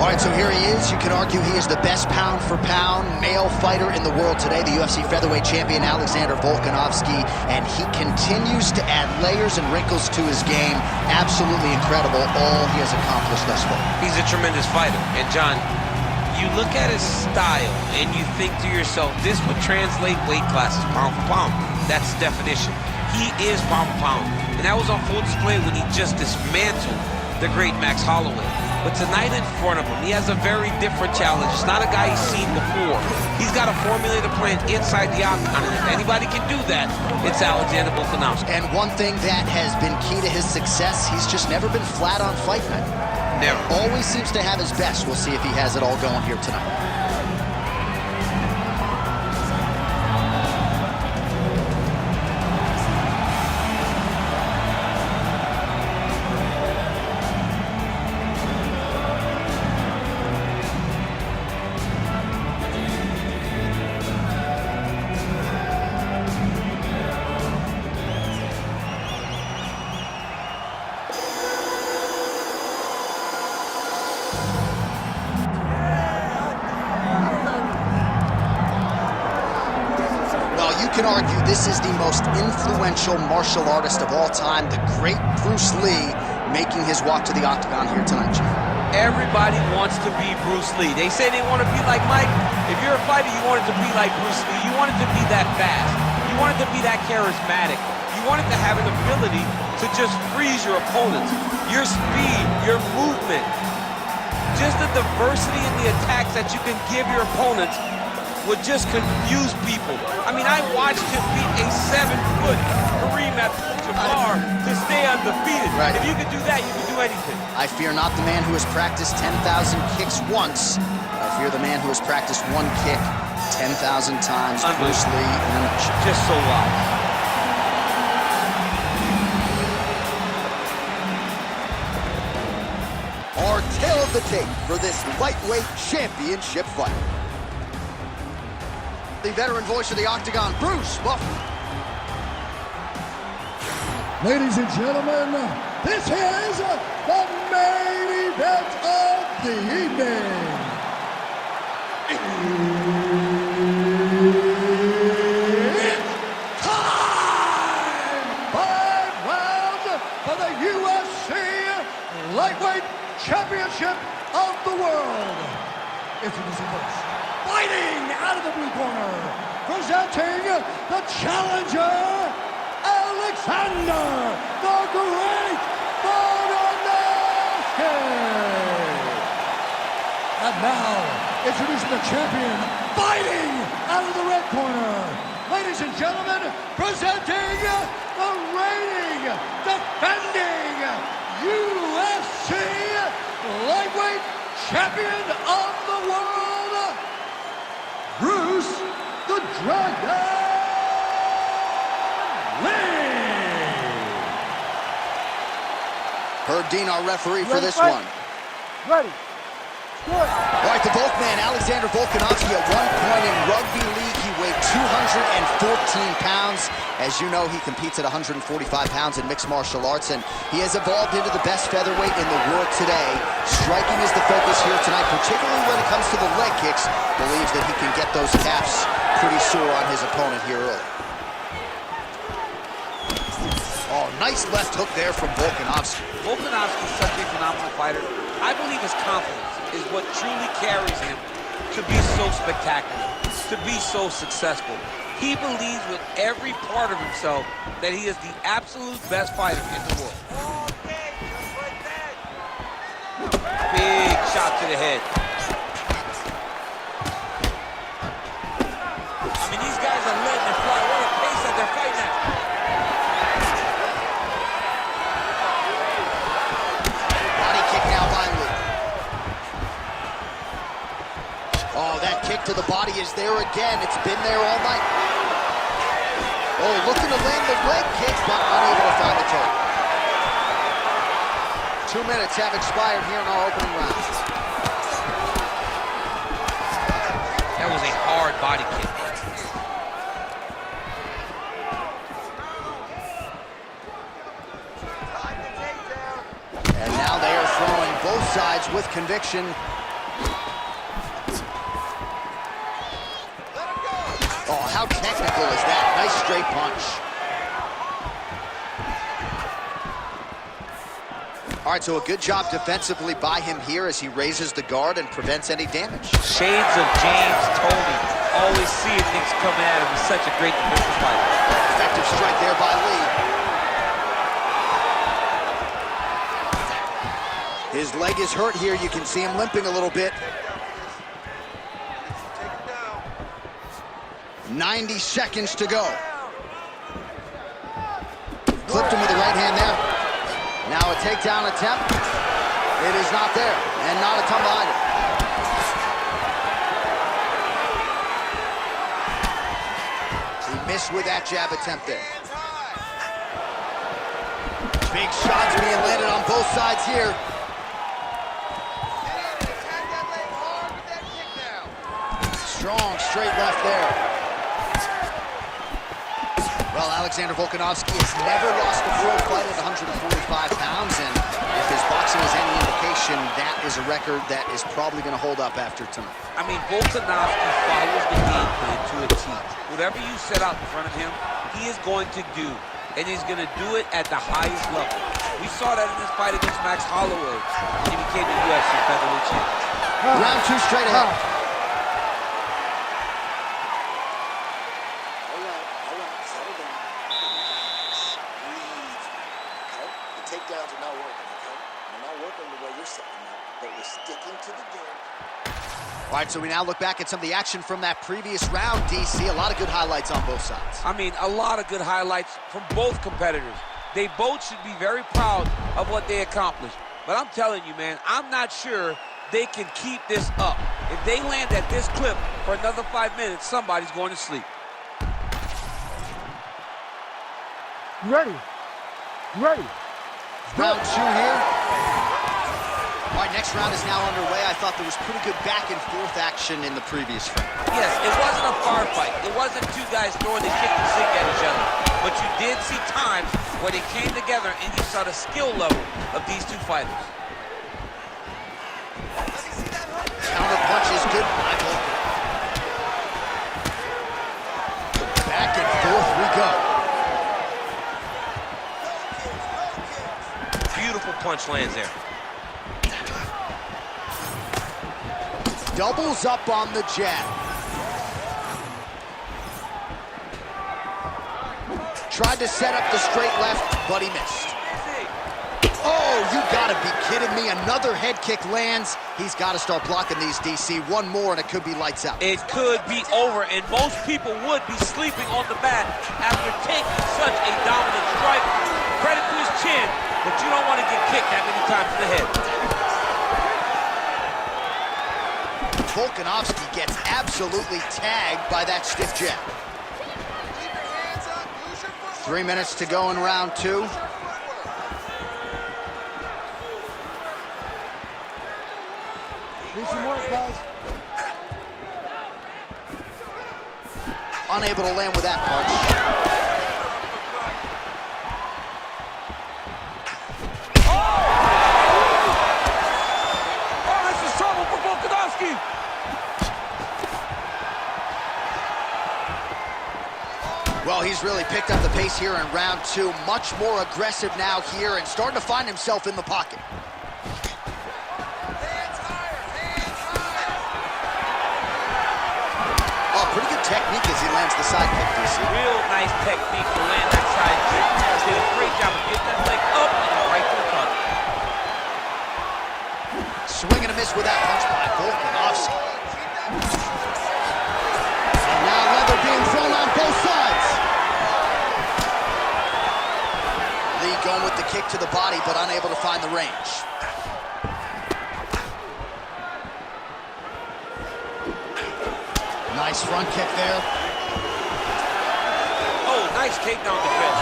All right, so here he is. You can argue he is the best pound-for-pound male fighter in the world today, the UFC featherweight champion Alexander Volkanovski, and he continues to add layers and wrinkles to his game. Absolutely incredible, all he has accomplished thus far. He's a tremendous fighter, and John, you look at his style and you think to yourself, this would translate weight classes pound for pound. That's the definition. He is pound for pound, and that was on full display when he just dismantled the great Max Holloway. But tonight in front of him, he has a very different challenge. It's not a guy he's seen before. He's got a formulated plan inside the octagon, and if anybody can do that, it's Alexander Volkanovski. And one thing that has been key to his success, he's just never been flat on fight night. Never. Always seems to have his best. We'll see if he has it all going here tonight. You can argue this is the most influential martial artist of all time, the great Bruce Lee, making his walk to the octagon here tonight, Jim. Everybody wants to be Bruce Lee. They say they want to be like Mike. If you're a fighter, you want it to be like Bruce Lee. You want it to be that fast. You want it to be that charismatic. You want it to have an ability to just freeze your opponents. Your speed, your movement, just the diversity in the attacks that you can give your opponents would just confuse people. I mean, I watched him beat a 7-foot Kareem Abdul-Jabbar to stay undefeated. Right. If you could do that, you can do anything. I fear not the man who has practiced 10,000 kicks once. I fear the man who has practiced one kick 10,000 times. Bruce Lee in a nutshell. Just so wild. Our tail of the tape for this lightweight championship fight. The veteran voice of the octagon, Bruce Buffer. Ladies and gentlemen, this is the main event of the evening. It's time! 5 rounds for the UFC Lightweight Championship of the World. Introducing first, fighting out of the blue corner, presenting the challenger, Alexander the Great Volkanovski. And now, introducing the champion, fighting out of the red corner. Ladies and gentlemen, presenting the reigning, defending UFC Lightweight Champion of the World, Bruce the Dragon Lee. Herb Dean, our referee for this one. Ready. Good. All right, the Volkman, Alexander Volkanovski, at one point in rugby league, he weighed 214 pounds. As you know, he competes at 145 pounds in mixed martial arts, and he has evolved into the best featherweight in the world today. Striking is the focus here tonight, particularly when it comes to the leg kicks. Believes that he can get those calves pretty sore on his opponent here early. Oh, nice left hook there from Volkanovski. Volkanovski is such a phenomenal fighter. I believe his confidence is what truly carries him to be so spectacular, to be so successful. He believes with every part of himself that he is the absolute best fighter in the world. Big shot to the head. I mean, these guys are letting it fly. What a pace that they're fighting at. Body kick now by Lee. Oh, that kick to the body is there again. It's been there all night. Oh, looking to land the leg kick, but unable to find the target. 2 minutes have expired here in our opening round. That was a hard body kick. And now they are throwing both sides with conviction. Oh, how technical is that? Nice straight punch. All right, so a good job defensively by him here as he raises the guard and prevents any damage. Shades of James Toney. Always seeing things coming at him. He's such a great defensive fighter. Effective strike there by Lee. His leg is hurt here. You can see him limping a little bit. 90 seconds to go. Clipped him with the right hand there. Now a takedown attempt. It is not there, and not a tumble either. He missed with that jab attempt there. Big shots being landed on both sides here. Strong straight left there. Well, Alexander Volkanovski has never lost a pro fight at 145 pounds, and if his boxing is any indication, that is a record that is probably going to hold up after tonight. I mean, Volkanovski follows the game plan to a T. Whatever you set out in front of him, he is going to do, and he's going to do it at the highest level. We saw that in this fight against Max Holloway when he became the UFC featherweight champion. Round two straight ahead. Takedowns are not working, okay? They're not working the way you're setting them up, but we're sticking to the game. All right, so we now look back at some of the action from that previous round, DC. A lot of good highlights on both sides. I mean, a lot of good highlights from both competitors. They both should be very proud of what they accomplished. But I'm telling you, man, I'm not sure they can keep this up. If they land at this clip for another 5 minutes, somebody's going to sleep. Ready. Ready. Round two here. All right, next round is now underway. I thought there was pretty good back and forth action in the previous round. Yes, it wasn't a far fight. It wasn't two guys throwing the kick and sink at each other. But you did see times where they came together and you saw the skill level of these two fighters. Counter punch is good. Back and forth we go. Beautiful punch lands there. Doubles up on the jab. Tried to set up the straight left, but he missed. Oh, you gotta be kidding me. Another head kick lands. He's got to start blocking these, DC. One more and it could be lights out. It could be over, and most people would be sleeping on the mat after taking such a dominant strike. Credit to his chin, but you don't want to get kicked that many times in the head. Volkanovski gets absolutely tagged by that stiff jab. 3 minutes to go in round two. Need some work, guys. Unable to land with that punch. Oh, this is trouble for Volkanovski. Well, he's really picked up the pace here in round two. Much more aggressive now here and starting to find himself in the pocket. Oh, pretty good technique as he lands the side kick, DC. Real nice technique to land that side kick. Did a great job of getting that leg up and right to the front. Swing and a miss with that punch by Volkanovski. And now leather being thrown on both sides. Lee going with the kick to the body, but unable to find the range. Nice front kick there. Oh, nice takedown defense.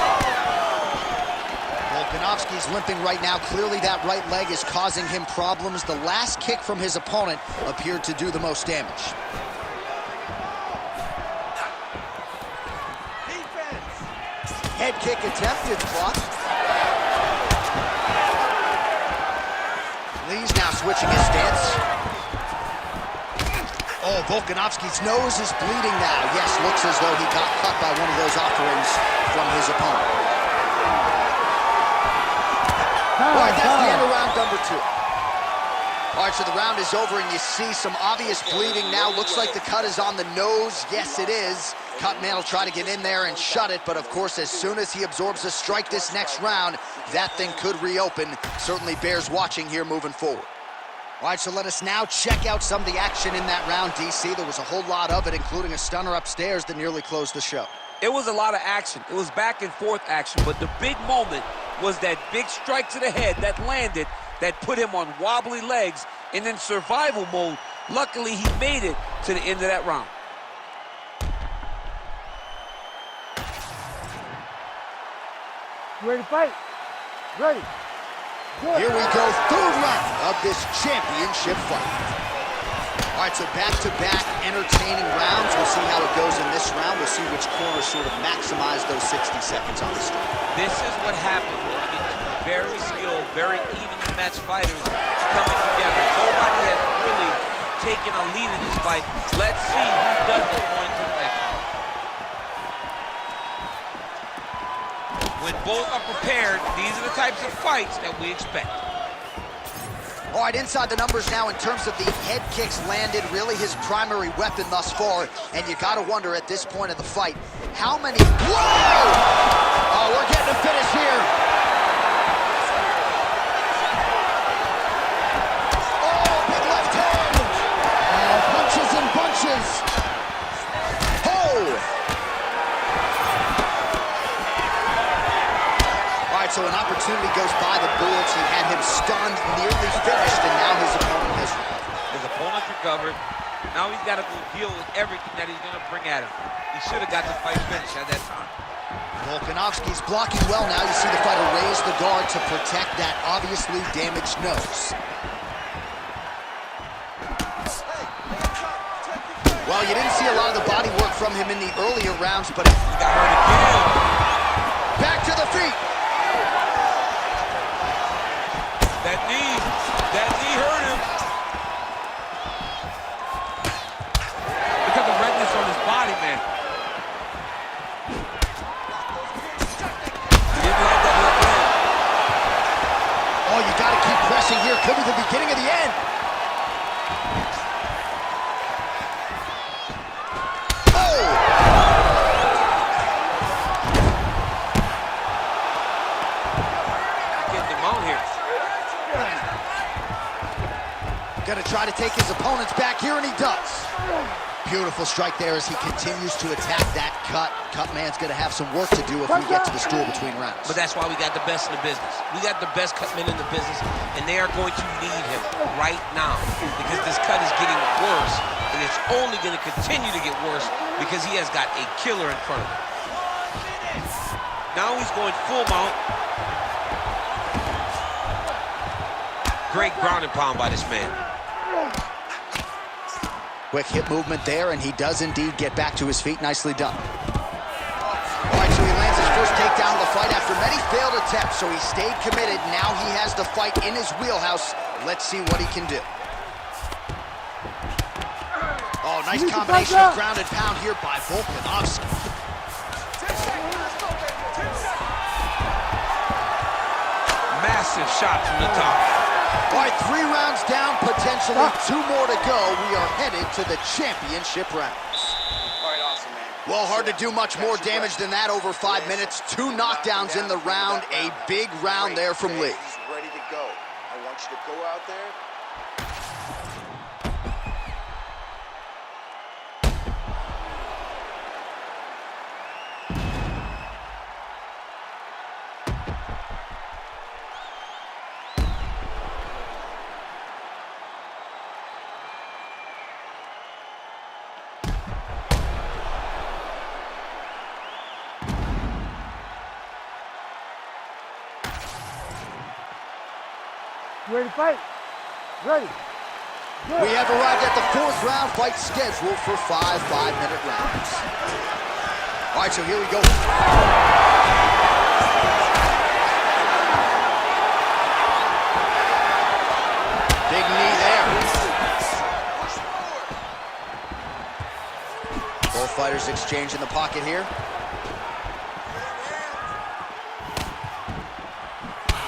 Volkanovski's limping right now. Clearly that right leg is causing him problems. The last kick from his opponent appeared to do the most damage. Head kick attempt, it's blocked. Lee's now switching his stance. Oh, Volkanovski's nose is bleeding now. Yes, looks as though he got cut by one of those offerings from his opponent. All right, that's the end of round number 2. All right, so the round is over, and you see some obvious bleeding now. Looks like the cut is on the nose. Yes, it is. Cutman will try to get in there and shut it, but of course, as soon as he absorbs a strike this next round, that thing could reopen. Certainly bears watching here moving forward. All right, so let us now check out some of the action in that round, DC. There was a whole lot of it, including a stunner upstairs that nearly closed the show. It was a lot of action. It was back and forth action, but the big moment was that big strike to the head that landed, that put him on wobbly legs and in survival mode. Luckily, he made it to the end of that round. You ready to fight? Ready. Here we go, third round of this championship fight. All right, so back-to-back entertaining rounds. We'll see how it goes in this round. We'll see which corner sort of maximize those 60 seconds on the street. This is what happens when you get two very skilled, very evenly matched fighters coming together. Nobody has really taken a lead in this fight. Let's see who does it going to the next round. When both are prepared, these are the types of fights that we expect. All right, inside the numbers now in terms of the head kicks landed, really his primary weapon thus far. And you got to wonder at this point of the fight, how many... Whoa! Oh, we're getting a finish here. Oh, big left hand. Oh, punches and bunches. Oh! So an opportunity goes by the boards. He had him stunned, nearly finished, and now his opponent has recovered. His opponent's recovered. Now he's got to go deal with everything that he's going to bring at him. He should have got the fight finished at that time. Volkanovski's blocking well now. You see the fighter raise the guard to protect that obviously damaged nose. Well, you didn't see a lot of the body work from him in the earlier rounds, but he got hurt again. Back to the feet. That knee hurt him. Look at the redness on his body, man. He didn't like that left hand. Oh, you got to keep pressing here. Could be the beginning of the end. Oh! Getting him out here. Gonna try to take his opponents back here, and he does. Beautiful strike there as he continues to attack that cut. Cutman's gonna have some work to do if we get to the stool between rounds. But that's why we got the best in the business. We got the best cutmen in the business, and they are going to need him right now because this cut is getting worse, and it's only gonna continue to get worse because he has got a killer in front of him. Now he's going full mount. Great ground and pound by this man. Quick hip movement there, and he does indeed get back to his feet. Nicely done. All right, so he lands his first takedown of the fight after many failed attempts, so he stayed committed. Now he has the fight in his wheelhouse. Let's see what he can do. Oh, nice combination of ground and pound here by Volkanovski. Massive shot from the top. All right, 3 rounds down, potentially 2 more to go. We are headed to the championship rounds. All right, awesome, man. Well, hard to do much more damage than that over 5 minutes. 2 knockdowns in the round. A big round there from Lee. He's ready to go. I want you to go out there. You ready to fight? Ready. Good. We have arrived at the 4th round, fight scheduled for 5 5-minute rounds. All right, so here we go. Big knee there. fighters exchange in the pocket here.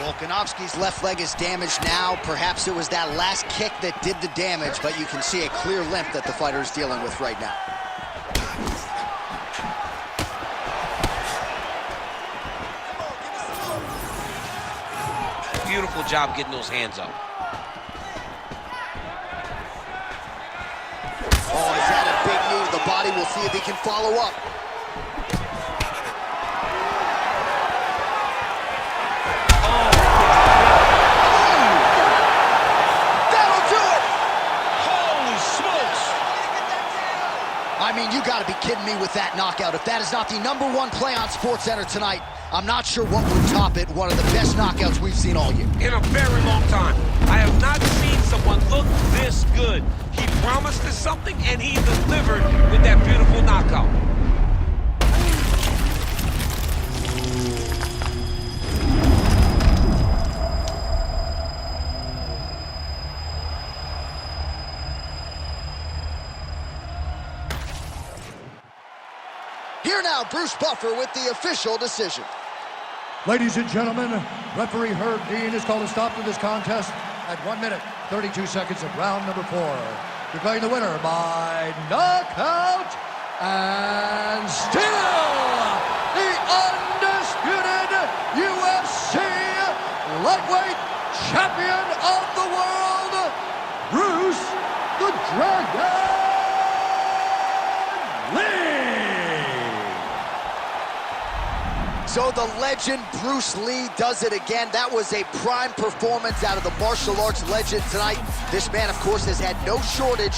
Volkanovski's left leg is damaged now. Perhaps it was that last kick that did the damage, but you can see a clear limp that the fighter is dealing with right now. Beautiful job getting those hands up. Oh, he's had a big knee to the body. We'll see if he can follow up. I mean, you gotta be kidding me with that knockout. If that is not the #1 play on SportsCenter tonight, I'm not sure what would top it. One of the best knockouts we've seen all year. In a very long time. I have not seen someone look this good. He promised us something, and he delivered with that beautiful knockout. Here now, Bruce Buffer with the official decision. Ladies and gentlemen, referee Herb Dean has called a stop to this contest at 1 minute, 32 seconds of round number 4. Declaring the winner by knockout and still the undisputed UFC lightweight champion of the world, Bruce the Dragon Lee. So the legend Bruce Lee does it again. That was a prime performance out of the martial arts legend tonight. This man, of course, has had no shortage